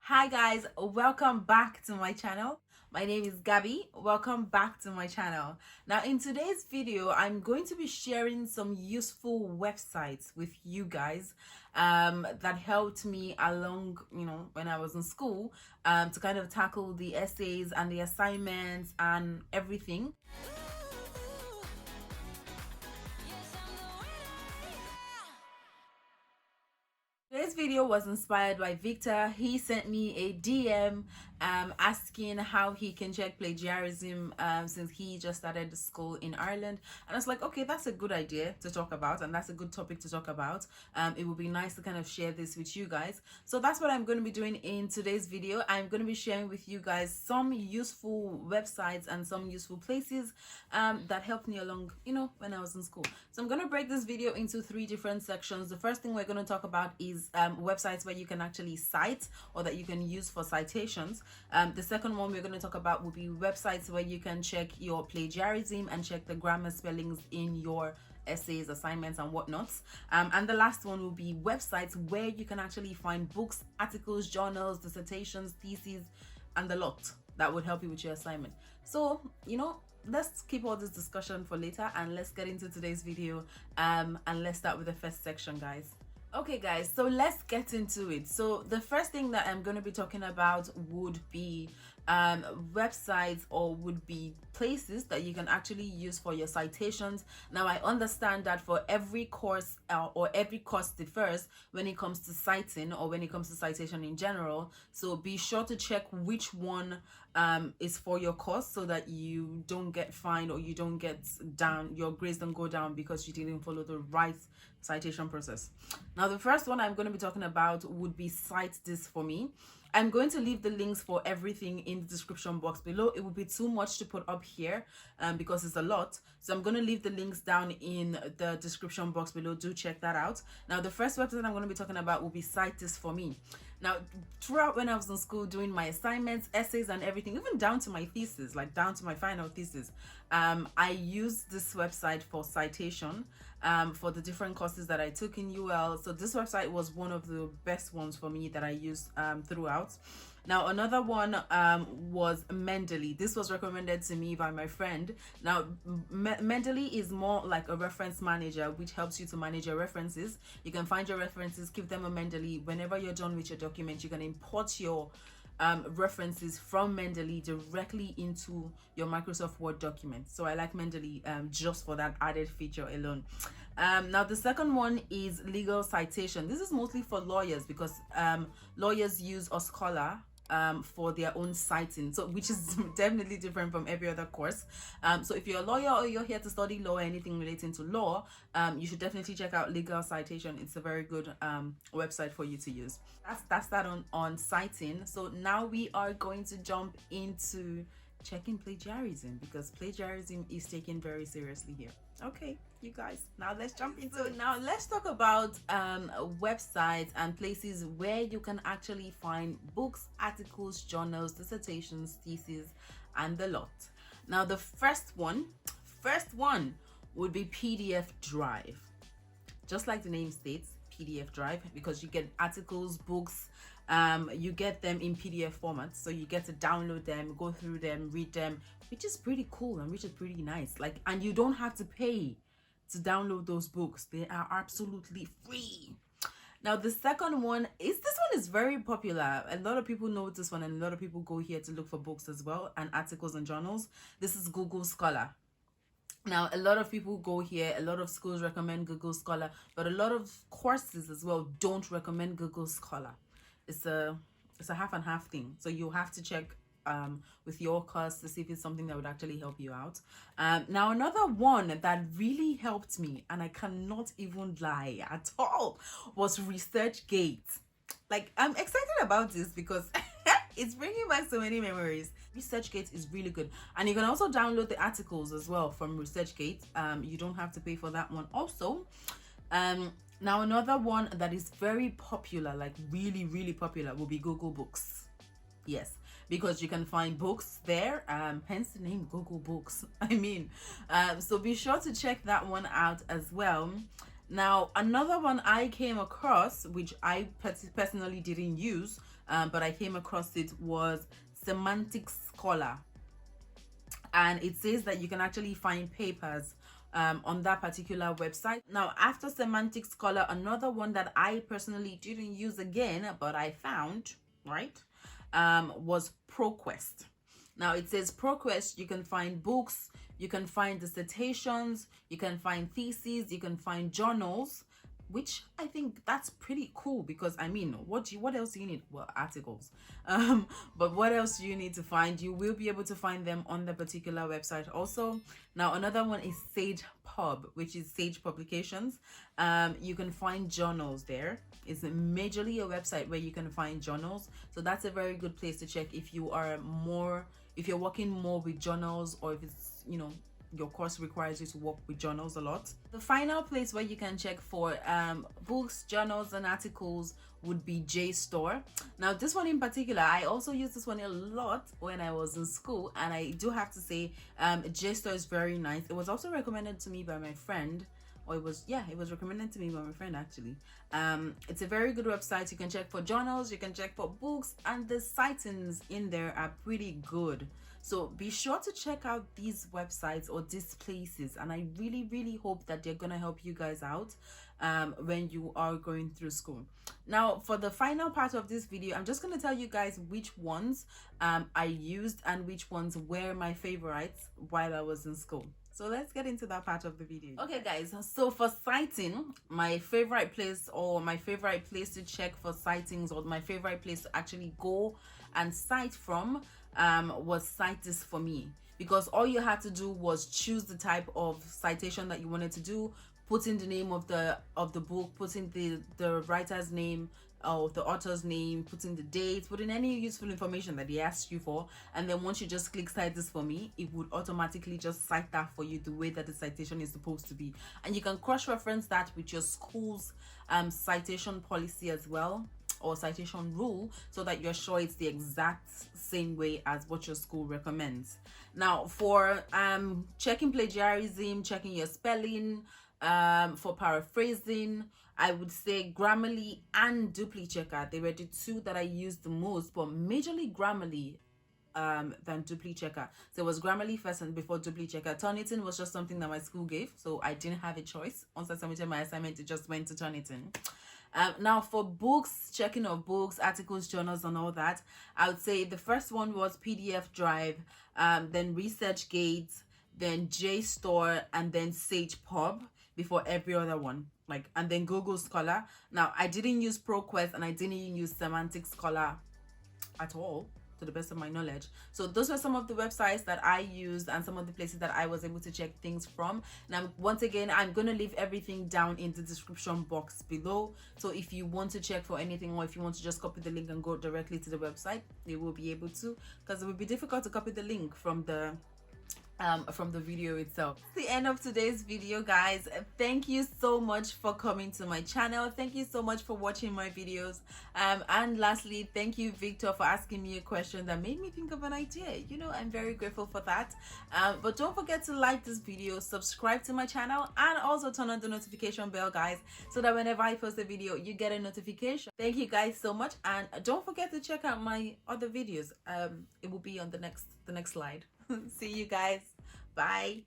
Hi guys, welcome back to my channel. My name is Gabby. Welcome back to my channel. Now in today's video, I'm going to be sharing some useful websites with you guys that helped me along, when I was in school to kind of tackle the essays and the assignments and everything. Today's video was inspired by Victor. He sent me a DM asking how he can check plagiarism since he just started school in Ireland. And I was like, okay, that's a good idea to talk about, and that's a good topic to talk about. It would be nice to kind of share this with you guys. So that's what I'm going to be doing in today's video. I'm going to be sharing with you guys some useful websites and some useful places that helped me along, when I was in school. So I'm going to break this video into 3 different sections. The first thing we're going to talk about is websites where you can actually cite or that you can use for citations. The second one we're going to talk about will be websites where you can check your plagiarism and check the grammar spellings in your essays, assignments, and whatnot. And the last one will be websites where you can actually find books, articles, journals, dissertations, theses, and the lot that would help you with your assignment. So, let's keep all this discussion for later and let's get into today's video and let's start with the first section, guys. Okay guys, so let's get into it. So the first thing that I'm going to be talking about would be websites or would be places that you can actually use for your citations. Now I understand that for every course or every course differs when it comes to citing or when it comes to citation in general. So be sure to check which one is for your course so that you don't get fined or you don't get down, your grades don't go down because you didn't follow the right citation process. Now the first one I'm going to be talking about would be Cite This For Me. I'm going to leave the links for everything in the description box below. It would be too much to put up here because it's a lot. So I'm going to leave the links down in the description box below. Do check that out. Now, the first website I'm going to be talking about will be Cite This For Me. Now, throughout when I was in school doing my assignments, essays, and everything, even down to my thesis, like down to my final thesis, I used this website for citation for the different courses that I took in UL. So this website was one of the best ones for me that I used throughout. Now another one was Mendeley. This was recommended to me by my friend. Now Mendeley is more like a reference manager, which helps you to manage your references. You can find your references, give them a Mendeley. Whenever you're done with your document, you can import your references from Mendeley directly into your Microsoft Word document. So I like Mendeley just for that added feature alone. Now the second one is Legal Citation. This is mostly for lawyers because lawyers use a scholar for their own citing, so which is definitely different from every other course. So if you're a lawyer or you're here to study law or anything relating to law, you should definitely check out Legal Citation. It's a very good website for you to use. That's that on citing. So now we are going to jump into checking plagiarism because plagiarism is taken very seriously here. Okay, you guys, now let's jump into it. Now let's talk about websites and places where you can actually find books, articles, journals, dissertations, theses, and the lot. Now the first one would be PDF Drive. Just like the name states, PDF Drive, because you get articles, books, you get them in PDF format, so you get to download them, go through them, read them, which is pretty cool and which is pretty nice. Like, and you don't have to pay to download those books. They are absolutely free. Now the second one is very popular. A lot of people know this one, and a lot of people go here to look for books as well and articles and journals. This is Google Scholar. Now, a lot of people go here, a lot of schools recommend Google Scholar, but a lot of courses as well don't recommend Google Scholar. It's a half and half thing. So you have to check with your course to see if it's something that would actually help you out. Now, another one that really helped me, and I cannot even lie at all, was ResearchGate. Like, I'm excited about this because it's bringing back so many memories. ResearchGate is really good, and you can also download the articles as well from ResearchGate. You don't have to pay for that one also. Now another one that is very popular, like really popular, will be Google Books. Yes, because you can find books there, hence the name Google Books. So be sure to check that one out as well. Now another one I came across, which I personally didn't use, but I came across it, was Semantic Scholar, and it says that you can actually find papers on that particular website. Now, after Semantic Scholar, another one that I personally didn't use again, but I found, right, was Proquest. Now, it says Proquest, you can find books, you can find dissertations, you can find theses, you can find journals, which I think that's pretty cool, because I mean, what else do you need? Well, articles, but what else do you need to find? You will be able to find them on the particular website also. Now, another one is Sage Pub, which is Sage Publications. You can find journals there. It's majorly a website where you can find journals, so that's a very good place to check if you are if you're working more with journals, or if it's, you know, your course requires you to work with journals a lot. The final place where you can check for books, journals, and articles would be Jstor. Now, this one in particular, I also used this one a lot when I was in school, and I do have to say, Jstor is very nice. It was also recommended to me by my friend, or it was recommended to me by my friend actually. It's a very good website. You can check for journals, you can check for books, and the citings in there are pretty good. So be sure to check out these websites or these places, and I really hope that they're gonna help you guys out when you are going through school. Now, for the final part of this video, I'm just gonna tell you guys which ones I used and which ones were my favorites while I was in school. So let's get into that part of the video. Okay guys, so for citing, my favorite place to check for citings, or my favorite place to actually go and cite from, was Cite This For Me, because all you had to do was choose the type of citation that you wanted to do, put in the name of the book, put in the writer's name or the author's name, put in the date, put in any useful information that they asked you for, and then once you just click Cite This For Me, it would automatically just cite that for you the way that the citation is supposed to be. And you can cross-reference that with your school's citation policy as well, or citation rule, so that you're sure it's the exact same way as what your school recommends. Now, for checking plagiarism, checking your spelling, for paraphrasing, I would say Grammarly and DupliChecker. They were the two that I used the most, but majorly Grammarly than DupliChecker. So it was Grammarly first and before DupliChecker. Turnitin was just something that my school gave, so I didn't have a choice. Once I submitted my assignment, it just went to Turnitin. Now, for books, checking of books, articles, journals, and all that, I would say the first one was PDF Drive, then ResearchGate, then Jstor, and then Sage Pub before every other one, and then Google Scholar. Now, I didn't use Proquest and I didn't use Semantic Scholar at all, to the best of my knowledge. So those were some of the websites that I used and some of the places that I was able to check things from. Now, once again, I'm going to leave everything down in the description box below. So if you want to check for anything, or if you want to just copy the link and go directly to the website, you will be able to, because it would be difficult to copy the link from the video itself. That's the end of today's video, guys. Thank you so much for coming to my channel. Thank you so much for watching my videos, and lastly, thank you, Victor, for asking me a question that made me think of an idea. You know, I'm very grateful for that. But don't forget to like this video, subscribe to my channel, and also turn on the notification bell, guys, so that whenever I post a video, you get a notification. Thank you guys so much, and don't forget to check out my other videos. It will be on the next slide. See you guys. Bye.